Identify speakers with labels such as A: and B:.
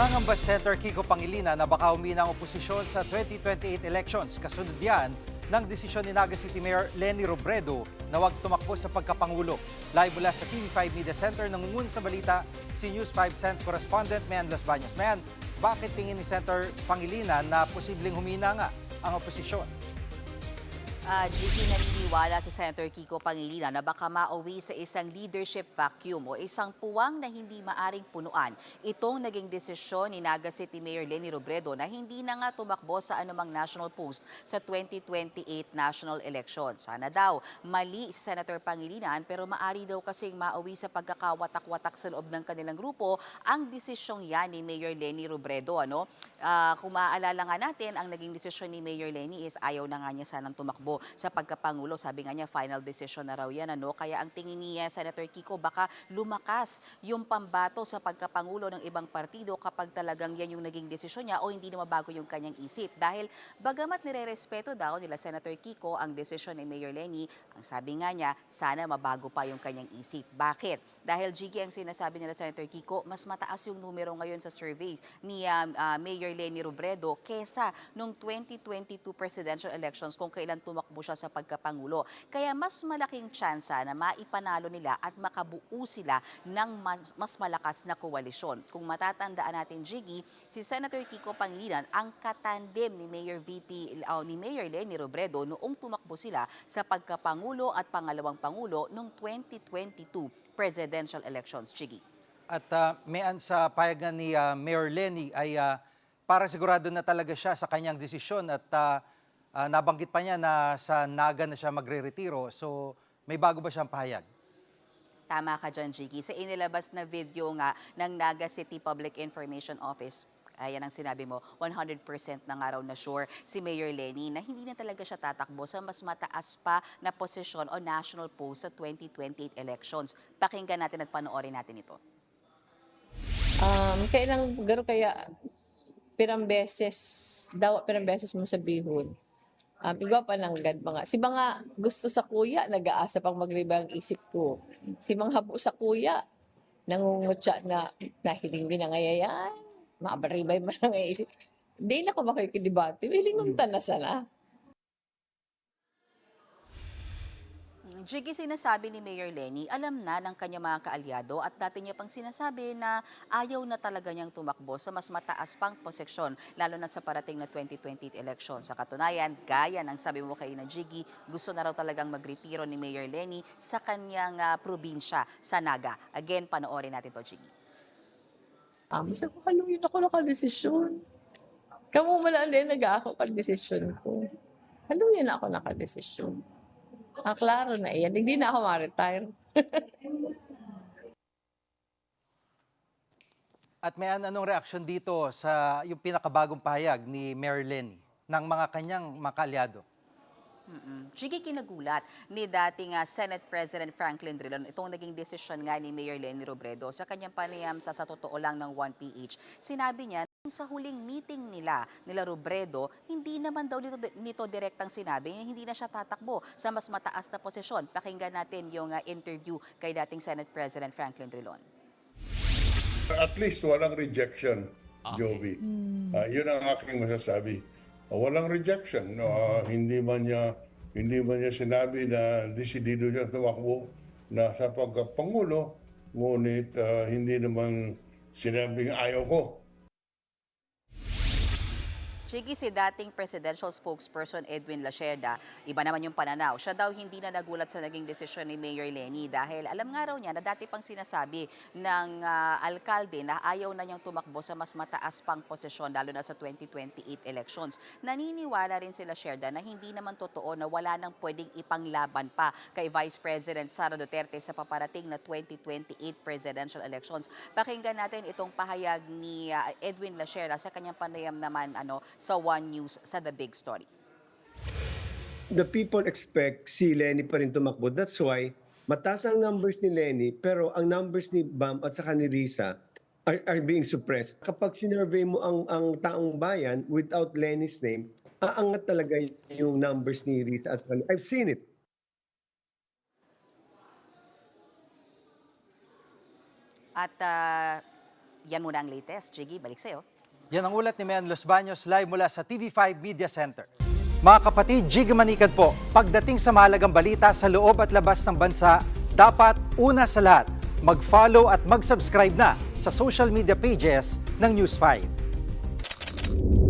A: Nangangamba Senator Kiko Pangilinan na baka humina ang oposisyon sa 2028 elections. Kasunod yan ng desisyon ni Naga City Mayor Leni Robredo na huwag tumakbo sa pagkapangulo. Live mula sa TV5 Media Center, nangungun sa balita si News 5 Cent correspondent Mayan Las Bañas. Mayan, bakit tingin ni Senator Pangilinan na posibleng humina nga ang oposisyon?
B: Gigi, naniniwala si Senator Kiko Pangilinan na baka mauwi sa isang leadership vacuum o isang puwang na hindi maaring punuan. Itong naging desisyon ni Naga City Mayor Leni Robredo na hindi na nga tumakbo sa anumang national post sa 2028 national election. Sana daw mali si Senator Pangilinan pero maari daw kasing mauwi sa pagkakawatak-watak sa loob ng kanilang grupo ang desisyong yan ni Mayor Leni Robredo. Kung maaalala nga natin, ang naging desisyon ni Mayor Leni is ayaw na nga niya sanang tumakbo sa pagkapangulo. Sabi nga niya, final decision na raw yan. Kaya ang tingin niya, Senator Kiko, baka lumakas yung pambato sa pagkapangulo ng ibang partido kapag talagang yan yung naging desisyon niya o hindi na mabago yung kanyang isip. Dahil bagamat nire-respeto daw nila Senator Kiko ang desisyon ni Mayor Leni, ang sabi nga niya, sana mabago pa yung kanyang isip. Bakit? Dahil Gigi, ang sinasabi nila Senator Kiko, mas mataas yung numero ngayon sa surveys ni Mayor Leni Robredo kesa nung 2022 presidential elections kung kailan tumakbo siya sa pagkapangulo. Kaya mas malaking tsansa na maipanalo nila at makabuo sila ng mas malakas na koalisyon. Kung matatandaan natin, Gigi, si Senator Kiko Pangilinan ang katandem ni Mayor Leni Robredo noong tumakbo sila sa pagkapangulo at pangalawang pangulo noong 2022 presidential elections, Chigi.
A: At mayan sa payagan ni Mayor Leni ay para sigurado na talaga siya sa kanyang desisyon at nabanggit pa niya na sa Naga na siya magre-retiro. So may bago ba siyang pahayag?
B: Tama ka dyan, Chigi. Sa inilabas na video nga ng Naga City Public Information Office, ayan ang sinabi mo, 100% na nga raw na sure si Mayor Leni na hindi na talaga siya tatakbo sa mas mataas pa na posisyon o national post sa 2028 elections. Pakinggan natin at panoorin natin ito.
C: Gano'n kaya pirang beses mo sabihon. Iba pa ng God mga. Si mga gusto sa kuya, nag-aasa pang magriba ang isip ko. Si mga habo sa kuya, nangungutya na nahiling din na ngayayan. Mabaribay man ang isip. Hindi na ko makikidebate. Willing na sana.
B: Jiggy, sinasabi ni Mayor Leni, alam na ng kanyang mga kaalyado at dati niya pang sinasabi na ayaw na talaga niyang tumakbo sa mas mataas pang posisyon, lalo na sa parating na 2028 election. Sa katunayan, gaya ng sabi mo kay na Jiggy, gusto na raw talagang magretiro ni Mayor Leni sa kanyang probinsya sa Naga. Again, panoorin natin to, Jiggy.
C: Basta ko haluin ako nakadesisyon. Kamu wala din nag-ako kag-desisyon ko. Haluin ako nakadesisyon. Klaro na iyan. Hindi na ako ma-retire.
A: At may anong reaksyon dito sa yung pinakabagong pahayag ni Mayor Leni ng mga kanyang makaalyado?
B: Chigi, kinagulat ni dating Senate President Franklin Drilon itong naging desisyon nga ni Mayor Leni Robredo sa kanyang panayam sa totoo lang ng 1PH. Sinabi niya sa huling meeting nila Robredo, hindi naman daw nito direktang sinabi na hindi na siya tatakbo sa mas mataas na posisyon. Pakinggan natin yung interview kay dating Senate President Franklin Drilon.
D: At least walang rejection, Jovi. Yun ang aking masasabi. Walang rejection. Hindi man niya sinabi na desidido niya tumakbo na sa pagkapangulo, ngunit hindi naman sinabing ayaw ko.
B: Chigi, si dating presidential spokesperson Edwin Lacerda, iba naman yung pananaw. Siya daw hindi na nagulat sa naging desisyon ni Mayor Leni dahil alam nga raw niya na dati pang sinasabi ng alkalde na ayaw na niyang tumakbo sa mas mataas pang posisyon lalo na sa 2028 elections. Naniniwala rin si Lacerda na hindi naman totoo na wala nang pwedeng ipanglaban pa kay Vice President Sara Duterte sa paparating na 2028 presidential elections. Pakinggan natin itong pahayag ni Edwin Lacerda sa kanyang panayam naman sa One News sa The Big Story.
E: The people expect si Leni pa rin tumakbo. That's why mataas ang numbers ni Leni pero ang numbers ni Bam at saka ni Risa are being suppressed. Kapag sinurvey mo ang taong bayan without Leni's name, aangat talaga yung numbers ni Risa at saka. I've seen it.
B: At Yan muna ang latest. Jiggy, balik sa'yo.
A: Yan ang ulat ni Mayan Los Baños live mula sa TV5 Media Center. Mga kapatid, Jiggy Manikad po. Pagdating sa mahalagang balita sa loob at labas ng bansa, dapat una sa lahat, mag-follow at mag-subscribe na sa social media pages ng News 5.